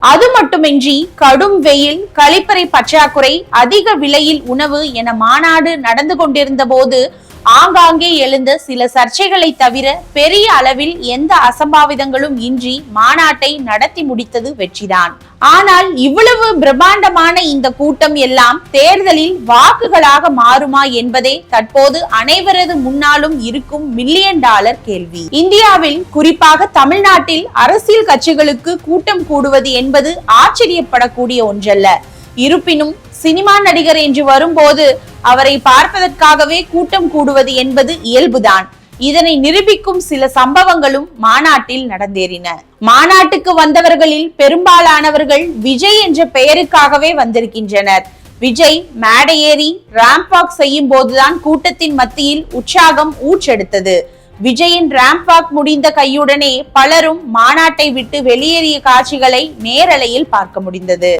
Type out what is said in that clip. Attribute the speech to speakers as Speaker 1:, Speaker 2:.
Speaker 1: அது மட்டுமின்றி கடும் வெயில், கழிப்பறை பற்றாக்குறை, அதிக விலையில் உணவு என மாநாடு நடந்து கொண்டிருந்த போது ஆங்காங்கே எழுந்த சில சர்ச்சைகளை தவிர பெரிய அளவில் எந்த அசம்பாவிதங்களும் இன்றி மாநாட்டை நடத்தி முடித்தது வெற்றிதான். ஆனால் இவ்வளவு பிரம்மாண்டமான இந்த கூட்டம் எல்லாம் தேர்தலில் வாக்குகளாக மாறுமா என்பதே தற்போது அனைவரது முன்னாலும் இருக்கும் மில்லியன் டாலர் கேள்வி. இந்தியாவில் குறிப்பாக தமிழ்நாட்டில் அரசியல் கட்சிகளுக்கு கூட்டம் கூடுவது என்பது ஆச்சரியப்படக்கூடிய ஒன்றல்ல. இருப்பினும் சினிமா நடிகர் என்று வரும்போது அவரை பார்ப்பதற்காகவே கூட்டம் கூடுவது என்பது இயல்புதான். இதனை நிரூபிக்கும் சில சம்பவங்களும் மாநாட்டில் நடந்தேறின. மாநாட்டுக்கு வந்தவர்களில் பெரும்பாலானவர்கள் விஜய் என்ற பெயருக்காகவே வந்திருக்கின்றனர். விஜய் மேடையேறி ராம்ப் வாக் செய்யும் போதுதான் கூட்டத்தின் மத்தியில் உற்சாகம் ஊற்றெடுத்தது. விஜயின் ராம்ப் வாக் முடிந்த கையுடனே பலரும் மாநாட்டை விட்டு வெளியேறிய காட்சிகளை நேரலையில் பார்க்க முடிந்தது.